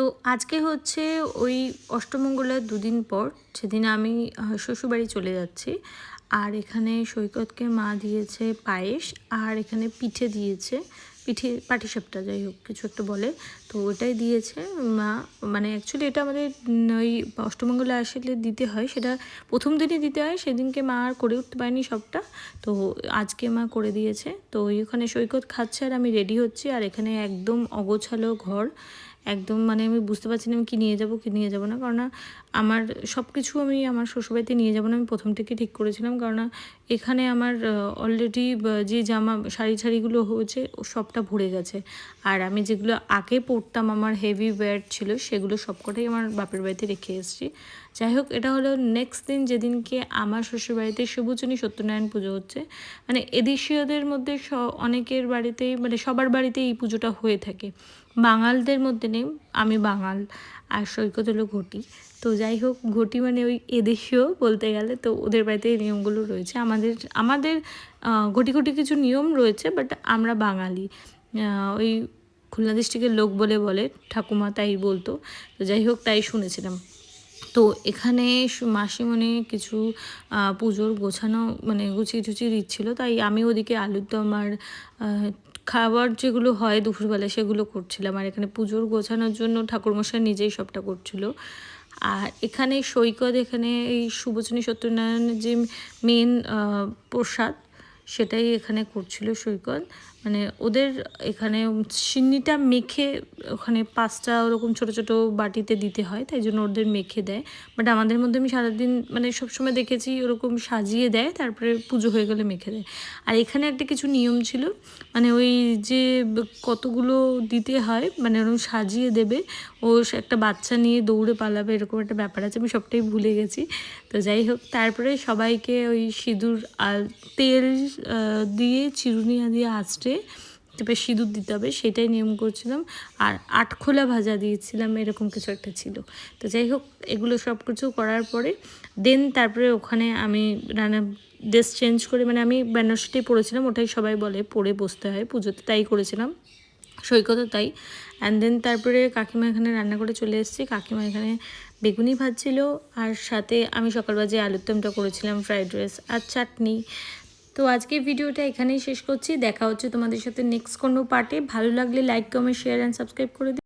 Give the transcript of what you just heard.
তো আজকে হচ্ছে ওই অষ্টমঙ্গলার দুদিন পর, সেদিন আমি শ্বশুরবাড়ি চলে যাচ্ছি। আর এখানে সৈকতকে মা দিয়েছে পায়েস, আর এখানে পিঠে দিয়েছে, পিঠে পাটিসাপটা যাই হোক কিছু একটা বলে, তো ওটাই দিয়েছে মা। মানে অ্যাকচুয়ালি এটা আমাদের ওই অষ্টমঙ্গলা আসলে দিতে হয়, সেটা প্রথম দিনই দিতে হয়, সেদিনকে মা আর করে উঠতে পারেনি সবটা, তো আজকে মা করে দিয়েছে। তো ওইখানে সৈকত খাচ্ছে আর আমি রেডি হচ্ছি, আর এখানে একদম অগোছালো ঘর, একদম মানে আমি বুঝতে পারছি না আমি কী নিয়ে যাব কী নিয়ে যাব না, কারণ আমার সব কিছু আমি আমার শ্বশুরবাড়িতে নিয়ে যাব না, আমি প্রথম থেকে ঠিক করেছিলাম। কারণ এখানে আমার অলরেডি যে জামা শাড়িগুলো হয়েছে সবটা ভরে গেছে, আর আমি যেগুলো আগে পরতাম আমার হেভি ওয়েট ছিল সেগুলো সবকটাই আমার বাপের বাড়িতে রেখে এসেছি। যাই হোক, এটা হলো নেক্সট দিন যেদিনকে আমার শ্বশুরবাড়িতে শুভচনী সত্যনারায়ণ পুজো হচ্ছে। মানে এদেশীয়দের মধ্যে অনেকের বাড়িতেই, মানে সবার বাড়িতেই এই পুজোটা হয়ে থাকে, বাঙালদের মধ্যে নেই। আমি বাঙাল আর সৈকত হলো ঘটি। তো যাই হোক, ঘটি মানে ওই এদেশীয় বলতে গেলে, তো ওদের বাড়িতে এই নিয়মগুলো রয়েছে। আমাদের আমাদের ঘটি ঘটি কিছু নিয়ম রয়েছে, বাট আমরা বাঙালি, ওই খুলনা ডিস্ট্রিক্টের লোক বলে ঠাকুমা তাই বলতো। তো যাই হোক, তাই শুনেছিলাম। তো এখানে মাসিমণি কিছু পুজোর গোছানো মানে গুছিয়ে টুচিয়ে দিচ্ছিলো, তাই আমি ওদিকে আলুর দম আর খাবার যেগুলো হয় দুপুরবেলা সেগুলো করছিলাম, আর এখানে পুজোর গোছানোর জন্য ঠাকুরমশাই নিজেই সবটা করছিল। আর এখানে সৈকত এখানে এই শুভচনী সত্যনারায়ণের যে মেন প্রসাদ সেটাই এখানে করছিল সৈকত। মানে ওদের এখানে সিন্নিটা মেখে ওখানে 5টা ওরকম ছোটো ছোটো বাটিতে দিতে হয়, তাই জন্য ওদের মেখে দেয়। বাট আমাদের মধ্যে আমি সারাদিন মানে সবসময় দেখেছি ওরকম সাজিয়ে দেয়, তারপরে পুজো হয়ে গেলে মেখে দেয়। আর এখানে একটা কিছু নিয়ম ছিল, মানে ওই যে কতগুলো দিতে হয়, মানে ওরকম সাজিয়ে দেবে, ও একটা বাচ্চা নিয়ে দৌড়ে পালাবে, এরকম একটা ব্যাপার আছে, আমি সবটাই ভুলে গেছি। তো যাই হোক, তারপরে সবাইকে ওই সিঁদুর আর তেল দিয়ে চিরুনি দিয়ে আঁচড়ে তারপরে সিঁদুর দিতে হবে, সেটাই নিয়ম করছিলাম। আর আটখোলা ভাজা দিয়েছিলাম, এরকম কিছু একটা ছিল। তো যাই হোক, এগুলো সব কিছু করার পরে দেন তারপরে ওখানে আমি রান্না ড্রেস চেঞ্জ করে, মানে আমি বেনারসিটাই পরেছিলাম, ওটাই সবাই বলে পরে বসতে হয় পুজোতে, তাই করেছিলাম, সৈকতও তাই। অ্যান্ড দেন তারপরে কাকিমা এখানে রান্না করে চলে এসেছি। কাকিমা এখানে বেগুনি ভাজছিল, আর সাথে আমি সকালবেলা যে আলুর দমটা করেছিলাম, ফ্রাইড রাইস আর চাটনি। তো আজকে ভিডিওটা এখানেই শেষ করছি, দেখা হচ্ছে তোমাদের সাথে নেক্সট কোনো পার্টে। ভালো লাগলে like, comment, share and subscribe করে দিই।